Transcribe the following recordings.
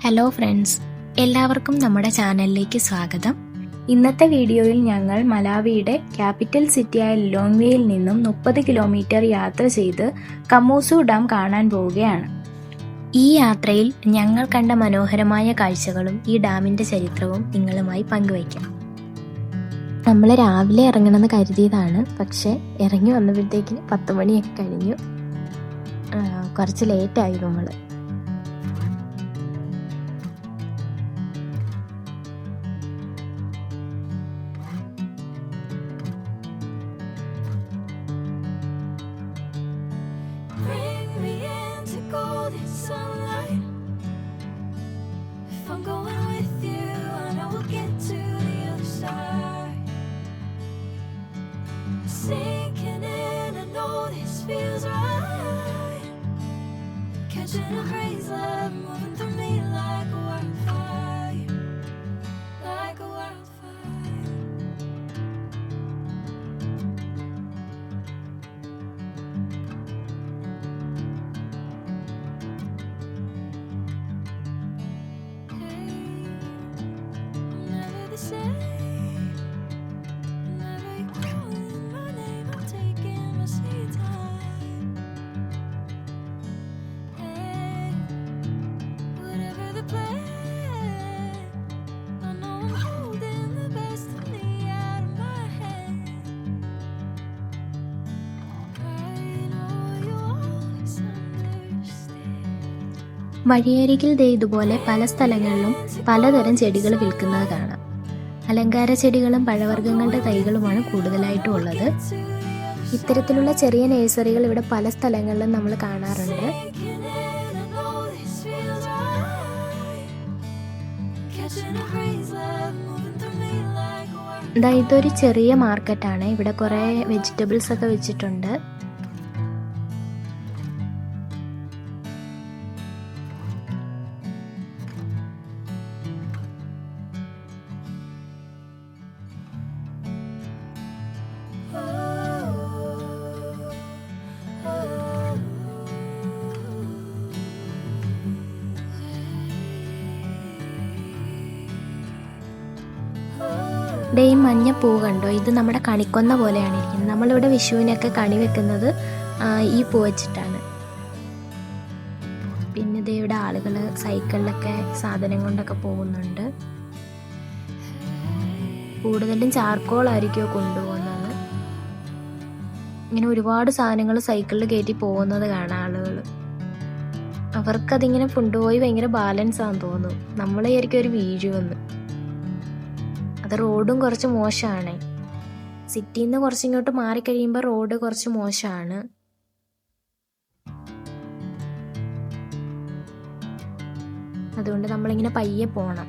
Hello friends, എല്ലാവർക്കും നമ്മുടെ ചാനലിലേക്ക് സ്വാഗതം. ഇന്നത്തെ വീഡിയോയിൽ ഞങ്ങൾ മലാവിയുടെ ക്യാപിറ്റൽ സിറ്റിയായ ലിലോങ്വേയിൽ നിന്നും 30 കിലോമീറ്റർ യാത്ര ചെയ്ത് കമൂസു ഡാം കാണാൻ പോവുകയാണ്. ഈ യാത്രയിൽ ഞങ്ങൾ കണ്ട മനോഹരമായ കാഴ്ചകളും ഈ ഡാമിൻ്റെ ചരിത്രവും നിങ്ങളുമായി പങ്കുവയ്ക്കാം. നമ്മൾ രാവിലെ ഇറങ്ങണമെന്ന് കരുതിയതാണ്, പക്ഷേ ഇറങ്ങി വന്നപ്പോഴത്തേക്കിന് 10 മണിയൊക്കെ കഴിഞ്ഞു. കുറച്ച് ലേറ്റായി നമ്മൾ. Catching a craze love moving through me like a wildfire, like a wildfire. Hey, I'm never the same. Whenever you're calling my name, I'm taking my sweet time. വഴിയരികിൽ ദേ ഇതുപോലെ പല സ്ഥലങ്ങളിലും പലതരം ചെടികൾ വിൽക്കുന്നത് കാണാം. അലങ്കാര ചെടികളും പഴവർഗ്ഗങ്ങളുടെ തൈകളുമാണ് കൂടുതലായിട്ടും ഉള്ളത്. ഇത്തരത്തിലുള്ള ചെറിയ നഴ്സറികൾ ഇവിടെ പല സ്ഥലങ്ങളിലും നമ്മൾ കാണാറുണ്ട്. ഇതൊരു ചെറിയ മാർക്കറ്റാണ്. ഇവിടെ കുറേ വെജിറ്റബിൾസ് ഒക്കെ വെച്ചിട്ടുണ്ട്. ഈ മഞ്ഞ പൂ കണ്ടോ, ഇത് നമ്മുടെ കണിക്കൊന്ന പോലെയാണ് ഇരിക്കുന്നത്. നമ്മളിവിടെ വിഷുവിനൊക്കെ കണി വെക്കുന്നത് ഈ പൂ വെച്ചിട്ടാണ്. പിന്നെ ദേ ഇവിടെ ആളുകൾ സൈക്കിളിലൊക്കെ സാധനം കൊണ്ടൊക്കെ പോകുന്നുണ്ട്. കൂടുതലും ചാർക്കോളായിരിക്കുമോ കൊണ്ടുപോകുന്നത്. ഇങ്ങനെ ഒരുപാട് സാധനങ്ങൾ സൈക്കിളിൽ കയറ്റി പോകുന്നത് കാണാം ആളുകൾ. അവർക്കതിങ്ങനെ കൊണ്ടുപോയി ഭയങ്കര ബാലൻസ് ആണെന്ന് തോന്നുന്നു. നമ്മളെ ആയിരിക്കും ഒരു വീഴുമെന്ന്. അത് റോഡും കുറച്ച് മോശമാണ്. സിറ്റിയിൽ നിന്ന് കുറച്ചിങ്ങോട്ട് മാറിക്കഴിയുമ്പോൾ റോഡ് കുറച്ച് മോശമാണ്. അതുകൊണ്ട് നമ്മളിങ്ങനെ പയ്യെ പോണം.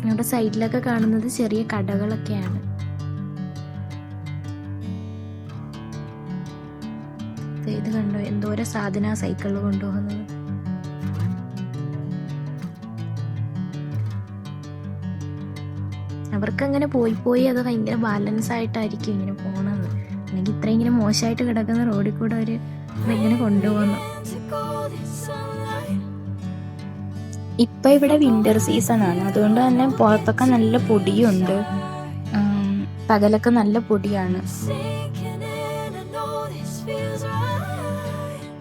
നമ്മുടെ സൈഡിലൊക്കെ കാണുന്നത് ചെറിയ കടകളൊക്കെയാണ്. ഇത് കണ്ടോ, എന്തോരം സാധന സൈക്കിളിൽ കൊണ്ടുപോകുന്നത്. അവർക്കങ്ങനെ പോയി അത് ഭയങ്കര ബാലൻസ് ആയിട്ടായിരിക്കും ഇങ്ങനെ പോണത്. അല്ലെങ്കിൽ ഇത്ര ഇങ്ങനെ മോശമായിട്ട് കിടക്കുന്ന റോഡിൽ കൂടെ അവർ ഇങ്ങനെ കൊണ്ടുപോകുന്നു. ഇപ്പം ഇവിടെ വിൻ്റർ സീസൺ ആണ്, അതുകൊണ്ട് തന്നെ പുറത്തൊക്കെ നല്ല പൊടിയുണ്ട്. പകലൊക്കെ നല്ല പൊടിയാണ്.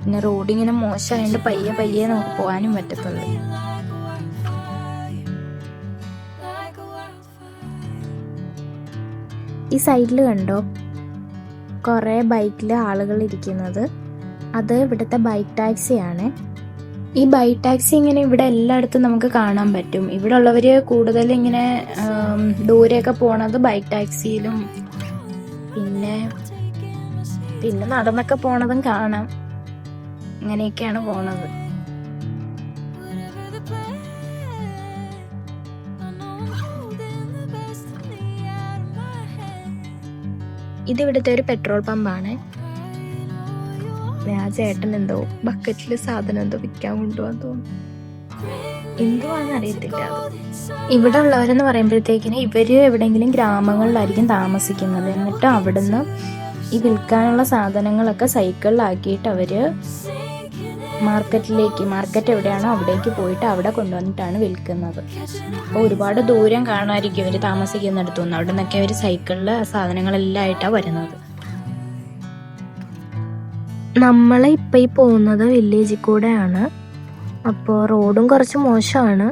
പിന്നെ റോഡ് ഇങ്ങനെ മോശമായതുകൊണ്ട് പയ്യെ നമുക്ക് പോകാനും പറ്റത്തുള്ളൂ. ഈ സൈഡിൽ കണ്ടോ കുറേ ബൈക്കിൽ ആളുകൾ ഇരിക്കുന്നത്. അത് ഇവിടുത്തെ ബൈക്ക് ടാക്സിയാണ്. ഈ ബൈക്ക് ടാക്സി ഇങ്ങനെ ഇവിടെ എല്ലായിടത്തും നമുക്ക് കാണാൻ പറ്റും. ഇവിടെ ഉള്ളവർ കൂടുതൽ ഇങ്ങനെ ദൂരെയൊക്കെ പോണത് ബൈക്ക് ടാക്സിയിലും പിന്നെ നടന്നൊക്കെ പോണതും കാണാം. അങ്ങനെയൊക്കെയാണ് പോണത്. ഇതിവിടുത്തെ ഒരു പെട്രോൾ പമ്പാണ്. ആ ചേട്ടൻ എന്തോ ബക്കറ്റിൽ സാധനം എന്തോ വിൽക്കാൻ കൊണ്ടുപോകാൻ തോന്നുന്നു. എന്തുവാണെന്ന് അറിയത്തില്ല. ഇവിടെ ഉള്ളവരെന്ന് പറയുമ്പോഴത്തേക്കിന് ഇവർ എവിടെയെങ്കിലും ഗ്രാമങ്ങളിലായിരിക്കും താമസിക്കുന്നത്. എന്നിട്ട് അവിടുന്ന് ഈ വിൽക്കാനുള്ള സാധനങ്ങളൊക്കെ സൈക്കിളിലാക്കിയിട്ട് അവർ മാർക്കറ്റ് എവിടെയാണോ അവിടേക്ക് പോയിട്ട് അവിടെ കൊണ്ടുവന്നിട്ടാണ് വിൽക്കുന്നത്. അപ്പോൾ ഒരുപാട് ദൂരം കാണുമായിരിക്കും ഇവർ താമസിക്കുന്നിടത്തുനിന്ന്. അവിടെ നിന്നൊക്കെ അവർ സൈക്കിളിൽ സാധനങ്ങളെല്ലാം ആയിട്ടാണ് വരുന്നത്. നമ്മളെ ഇപ്പം ഈ പോകുന്നത് വില്ലേജിൽ കൂടെയാണ്. അപ്പോൾ റോഡും കുറച്ച് മോശമാണ്.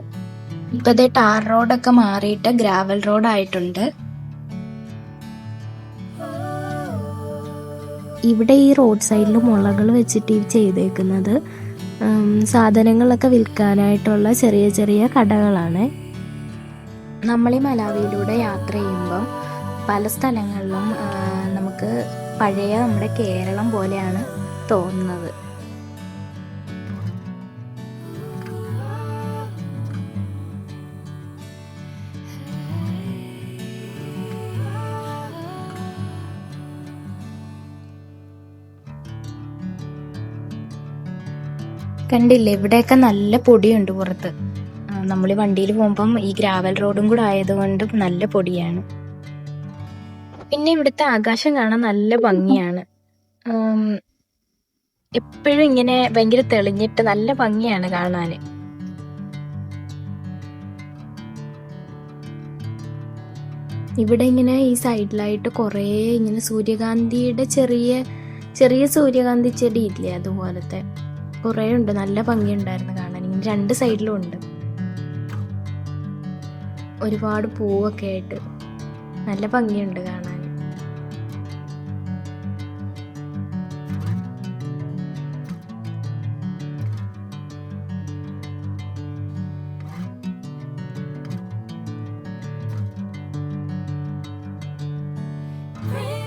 ഇപ്പോഴത്തെ ടാർ റോഡൊക്കെ മാറിയിട്ട് ഗ്രാവൽ റോഡായിട്ടുണ്ട്. ഇവിടെ ഈ റോഡ് സൈഡിൽ മുളകൾ വെച്ചിട്ട് ചെയ്തേക്കുന്നത് സാധനങ്ങളൊക്കെ വിൽക്കാനായിട്ടുള്ള ചെറിയ ചെറിയ കടകളാണ്. നമ്മൾ ഈ മലാവിയിലൂടെ യാത്ര ചെയ്യുമ്പം പല സ്ഥലങ്ങളിലും നമുക്ക് പഴയ നമ്മുടെ കേരളം പോലെയാണ് തോന്നുന്നത്. കണ്ടില്ലേ, ഇവിടെയൊക്കെ നല്ല പൊടിയുണ്ട് പുറത്ത്. നമ്മൾ വണ്ടിയിൽ പോകുമ്പം ഈ ഗ്രാവൽ റോഡും കൂടെ ആയതുകൊണ്ട് നല്ല പൊടിയാണ്. പിന്നെ ഇവിടുത്തെ ആകാശം കാണാൻ നല്ല ഭംഗിയാണ്. എപ്പോഴും ഇങ്ങനെ ഭയങ്കര തെളിഞ്ഞിട്ട് നല്ല ഭംഗിയാണ് കാണാൻ. ഇവിടെ ഇങ്ങനെ ഈ സൈഡിലായിട്ട് കുറേ ഇങ്ങനെ സൂര്യകാന്തിയുടെ ചെറിയ ചെറിയ സൂര്യകാന്തി ചെടി ഇല്ലേ, അതുപോലത്തെ കുറേ ഉണ്ട്. നല്ല ഭംഗിയുണ്ടായിരുന്നു കാണാൻ. ഇങ്ങനെ രണ്ട് സൈഡിലും ഉണ്ട്. ഒരുപാട് പൂവൊക്കെ ആയിട്ട് നല്ല ഭംഗിയുണ്ട് കാണാൻ.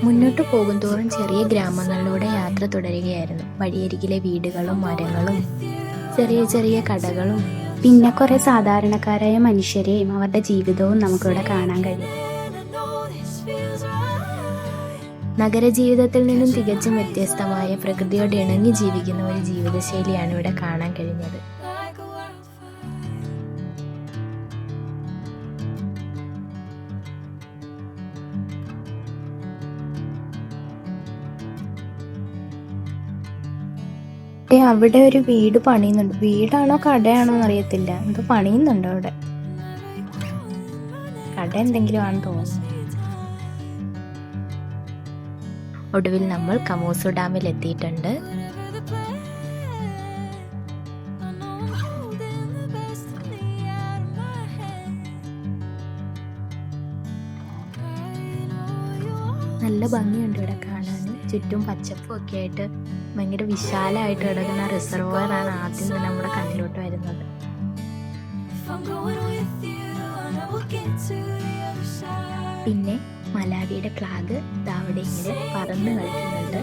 മുന്നോട്ട് പോകുന്തോറും ചെറിയ ഗ്രാമങ്ങളിലൂടെ യാത്ര തുടരുകയായിരുന്നു. വഴിയരികിലെ വീടുകളും മരങ്ങളും ചെറിയ ചെറിയ കടകളും പിന്നെ കുറെ സാധാരണക്കാരായ മനുഷ്യരെയും അവരുടെ ജീവിതവും നമുക്കിവിടെ കാണാൻ കഴിയും. നഗരജീവിതത്തിൽ നിന്നും തികച്ചും വ്യത്യസ്തമായ പ്രകൃതിയോട് ഇണങ്ങി ജീവിക്കുന്ന ഒരു ജീവിതശൈലിയാണ് ഇവിടെ കാണാൻ കഴിഞ്ഞത്. അവിടെ ഒരു വീട് പണിയുന്നുണ്ട്. വീടാണോ കടയാണോ എന്നറിയത്തില്ല, എന്തോ പണിയുന്നുണ്ട് അവിടെ. കട എന്തെങ്കിലും ആണെന്ന് തോന്നുന്നു. ഒടുവിൽ നമ്മൾ കമോസു ഡാമിൽ എത്തിയിട്ടുണ്ട്. നല്ല ഭംഗിയുണ്ട് ഇവിടെ കാണാൻ. ചുറ്റും പച്ചപ്പും ഒക്കെ ആയിട്ട് ഭയങ്കര വിശാലമായിട്ട് കിടക്കുന്ന റിസർവോയറാണ് ആദ്യം തന്നെ നമ്മുടെ കണ്ണിലോട്ട് വരുന്നത്. പിന്നെ മലാവിയുടെ ഫ്ലാഗ് അവിടെ ഇങ്ങനെ പറന്ന് കളിക്കുന്നുണ്ട്.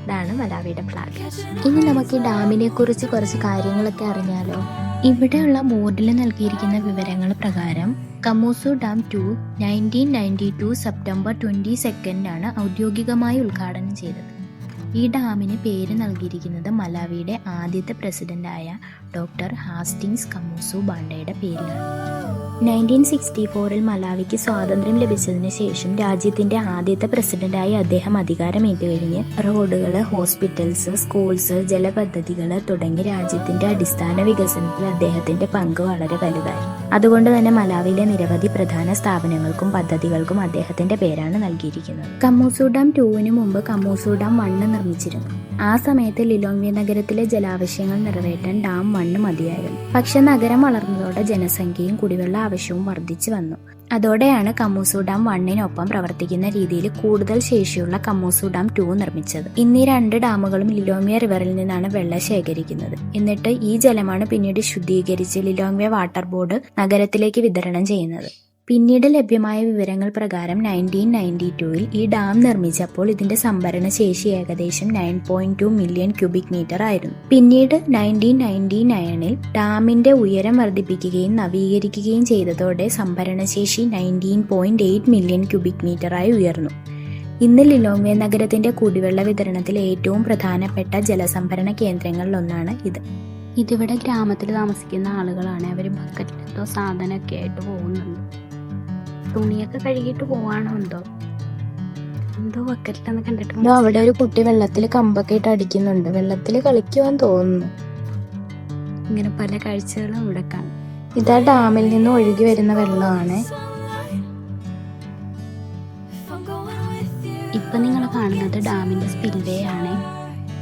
ഇതാണ് മലാവിയുടെ ഫ്ലാഗ്. ഇനി നമുക്ക് ഈ ഡാമിനെ കുറിച്ച് കുറച്ച് കാര്യങ്ങളൊക്കെ അറിഞ്ഞാലോ. ഇവിടെയുള്ള ബോർഡിൽ നൽകിയിരിക്കുന്ന വിവരങ്ങൾ പ്രകാരം കമോസു ഡാം 2 1992 സെപ്റ്റംബർ 22 ഔദ്യോഗികമായി ഉദ്ഘാടനം ചെയ്തത്. ഈ ഡാമിന് പേര് നൽകിയിരിക്കുന്നത് മലാവിയുടെ ആദ്യത്തെ പ്രസിഡന്റായ ഡോക്ടർ ഹാസ്റ്റിങ്സ് കമോസു ബാണ്ടയുടെ പേരിലാണ്. 1964 മലാവിക്ക് സ്വാതന്ത്ര്യം ലഭിച്ചതിന് ശേഷം രാജ്യത്തിന്റെ ആദ്യത്തെ പ്രസിഡന്റായി അദ്ദേഹം അധികാരമേറ്റുകഴിഞ്ഞ് റോഡുകൾ, ഹോസ്പിറ്റൽസ്, സ്കൂൾസ്, ജലപദ്ധതികൾ തുടങ്ങി രാജ്യത്തിന്റെ അടിസ്ഥാന വികസനത്തിൽ അദ്ദേഹത്തിന്റെ പങ്ക് വളരെ വലുതായി. അതുകൊണ്ട് തന്നെ മലാവിയിലെ നിരവധി പ്രധാന സ്ഥാപനങ്ങൾക്കും പദ്ധതികൾക്കും അദ്ദേഹത്തിന്റെ പേരാണ് നൽകിയിരിക്കുന്നത്. കമോസു ഡാം 2 മുമ്പ് കമോസു ഡാം 1 നിർമ്മിച്ചിരുന്നു. ആ സമയത്ത് ലിലോങ്വെ നഗരത്തിലെ ജലാവശ്യങ്ങൾ നിറവേറ്റാൻ ഡാം 1 മതിയായിരുന്നു. പക്ഷെ നഗരം വളർന്നതോടെ ജനസംഖ്യയും കുടിവെള്ള ആവശ്യവും വർദ്ധിച്ചു വന്നു. അതോടെയാണ് കമോസു ഡാം 1 പ്രവർത്തിക്കുന്ന രീതിയിൽ കൂടുതൽ ശേഷിയുള്ള കമോസു ഡാം 2 നിർമ്മിച്ചത്. ഇന്നീ 2 ഡാമുകളും ലിലോങ്വെ റിവറിൽ നിന്നാണ് വെള്ളം ശേഖരിക്കുന്നത്. എന്നിട്ട് ഈ ജലമാണ് പിന്നീട് ശുദ്ധീകരിച്ച് ലിലോങ്വെ വാട്ടർ ബോർഡ് നഗരത്തിലേക്ക് വിതരണം ചെയ്യുന്നത്. പിന്നീട് ലഭ്യമായ വിവരങ്ങൾ പ്രകാരം 1992 ഈ ഡാം നിർമ്മിച്ചപ്പോൾ ഇതിന്റെ സംഭരണ ശേഷി ഏകദേശം 9.2 മില്യൺ ക്യൂബിക് മീറ്റർ ആയിരുന്നു. പിന്നീട് 1999 ഡാമിന്റെ ഉയരം വർദ്ധിപ്പിക്കുകയും നവീകരിക്കുകയും ചെയ്തതോടെ സംഭരണശേഷി 19.8 മില്യൺ ക്യൂബിക് മീറ്ററായി ഉയർന്നു. ഇന്ന് ലിലോങ്വെ നഗരത്തിന്റെ കുടിവെള്ള വിതരണത്തിൽ ഏറ്റവും പ്രധാനപ്പെട്ട ജലസംഭരണ കേന്ദ്രങ്ങളിലൊന്നാണ് ഇത്. ഇതിവിടെ ഗ്രാമത്തിൽ താമസിക്കുന്ന ആളുകളാണ്. അവർ ബക്കറ്റിലെന്തോ സാധനമൊക്കെ ആയിട്ട് പോകുന്നുണ്ട്. തുണിയൊക്കെ കഴുകിയിട്ട് പോവാണോ എന്തോ ബക്കറ്റിലെന്ന് കണ്ടിട്ട്. അവിടെ ഒരു കുട്ടി വെള്ളത്തിൽ കമ്പൊക്കെ ഇട്ട് അടിക്കുന്നുണ്ട്. വെള്ളത്തിൽ കളിക്കുവാൻ തോന്നുന്നു. ഇങ്ങനെ പല കാഴ്ചകളും ഇവിടെ കാണും. ഇതാ ഡാമിൽ നിന്ന് ഒഴുകി വരുന്ന വെള്ളമാണ്. ഇപ്പൊ നിങ്ങൾ കാണുന്നത് ഡാമിന്റെ സ്പിൽവേ ആണ്.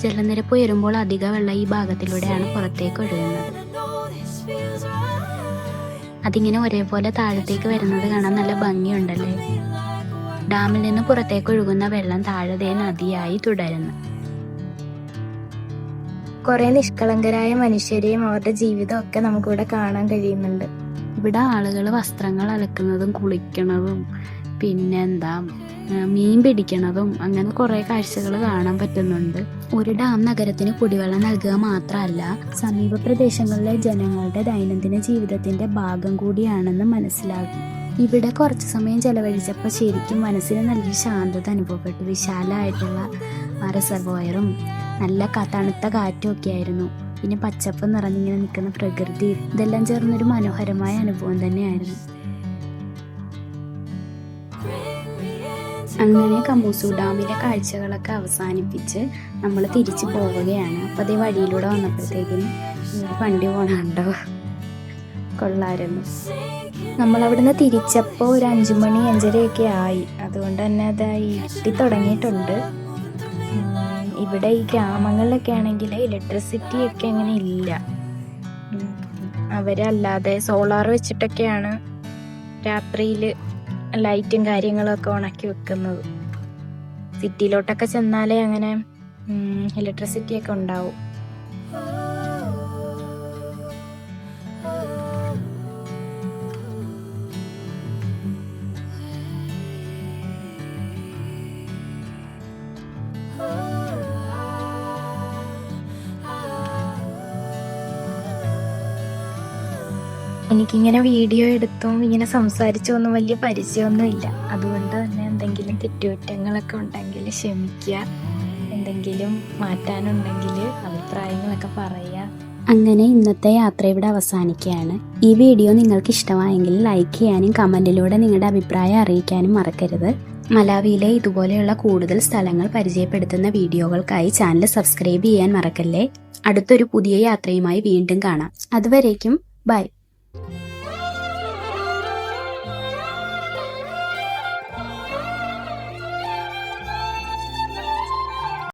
ജലനിരപ്പ് ഉയരുമ്പോൾ അധിക വെള്ളം ഈ ഭാഗത്തിലൂടെയാണ് പുറത്തേക്ക് ഒഴുകുന്നത്. അതിങ്ങനെ ഒരേപോലെ താഴത്തേക്ക് വരുന്നത് കാണാൻ നല്ല ഭംഗിയുണ്ടല്ലേ. ഡാമിൽ നിന്ന് പുറത്തേക്ക് ഒഴുകുന്ന വെള്ളം താഴത്തെ നദിയായി തുടരുന്നു. കുറെ നിഷ്കളങ്കരായ മനുഷ്യരെയും അവരുടെ ജീവിതമൊക്കെ നമുക്കിവിടെ കാണാൻ കഴിയുന്നുണ്ട്. ഇവിടെ ആളുകൾ വസ്ത്രങ്ങൾ അലക്കുന്നതും കുളിക്കണതും പിന്നെന്താ മീൻ പിടിക്കണതും അങ്ങനെ കുറെ കാഴ്ചകൾ കാണാൻ പറ്റുന്നുണ്ട്. ഒരു ഡാം നഗരത്തിന് കുടിവെള്ളം നൽകുക മാത്രമല്ല, സമീപ പ്രദേശങ്ങളിലെ ജനങ്ങളുടെ ദൈനംദിന ജീവിതത്തിന്റെ ഭാഗം കൂടിയാണെന്ന് മനസ്സിലാകും. ഇവിടെ കുറച്ച് സമയം ചെലവഴിച്ചപ്പോൾ ശരിക്കും മനസ്സിന് നല്ല ശാന്തത അനുഭവപ്പെട്ടു. വിശാലമായിട്ടുള്ള റിസർവോയറും നല്ല തണുത്ത കാറ്റും ഒക്കെ ആയിരുന്നു. പിന്നെ പച്ചപ്പ് നിറഞ്ഞിങ്ങനെ നിൽക്കുന്ന പ്രകൃതി, ഇതെല്ലാം ചേർന്നൊരു മനോഹരമായ അനുഭവം തന്നെയായിരുന്നു. അങ്ങനെ കമൂസു ഡാമിലെ കാഴ്ചകളൊക്കെ അവസാനിപ്പിച്ച് നമ്മൾ തിരിച്ചു പോവുകയാണ്. അപ്പോൾ അതേ വഴിയിലൂടെ വന്നപ്പോഴത്തേക്കിന് വണ്ടി പോകണുണ്ടോ, കൊള്ളായിരുന്നു. നമ്മളവിടുന്ന് തിരിച്ചപ്പോൾ ഒരു 5 മണി 5:30 ആയി. അതുകൊണ്ട് തന്നെ അതായി ഇരുട്ടി തുടങ്ങിയിട്ടുണ്ട്. ഇവിടെ ഈ ഗ്രാമങ്ങളിലൊക്കെ ആണെങ്കിൽ ഇലക്ട്രിസിറ്റി ഒക്കെ അങ്ങനെ ഇല്ല. അവരല്ലാതെ സോളാർ വെച്ചിട്ടൊക്കെയാണ് രാത്രിയിൽ ലൈറ്റും കാര്യങ്ങളൊക്കെ ഉണക്കി വെക്കുന്നത്. സിറ്റിയിലോട്ടൊക്കെ ചെന്നാലേ അങ്ങനെ ഇലക്ട്രിസിറ്റി ഒക്കെ ഉണ്ടാവും. എനിക്കിങ്ങനെ വീഡിയോ എടുത്തും ഇങ്ങനെ സംസാരിച്ചൊന്നും വലിയ പരിചയമൊന്നും ഇല്ല. അതുകൊണ്ട് തന്നെ എന്തെങ്കിലും തെറ്റുകുറ്റങ്ങളൊക്കെ ഉണ്ടെങ്കിൽ ക്ഷമിക്കുക. എന്തെങ്കിലും മാറ്റാനുണ്ടെങ്കിൽ അഭിപ്രായങ്ങളൊക്കെ പറയുക. അങ്ങനെ ഇന്നത്തെ യാത്ര ഇവിടെ അവസാനിക്കുകയാണ്. ഈ വീഡിയോ നിങ്ങൾക്ക് ഇഷ്ടമായെങ്കിൽ ലൈക്ക് ചെയ്യാനും കമൻറ്റിലൂടെ നിങ്ങളുടെ അഭിപ്രായം അറിയിക്കാനും മറക്കരുത്. മലാവിയിലെ ഇതുപോലെയുള്ള കൂടുതൽ സ്ഥലങ്ങൾ പരിചയപ്പെടുത്തുന്ന വീഡിയോകൾക്കായി ചാനൽ സബ്സ്ക്രൈബ് ചെയ്യാൻ മറക്കല്ലേ. അടുത്തൊരു പുതിയ യാത്രയുമായി വീണ്ടും കാണാം. അതുവരേക്കും ബൈ.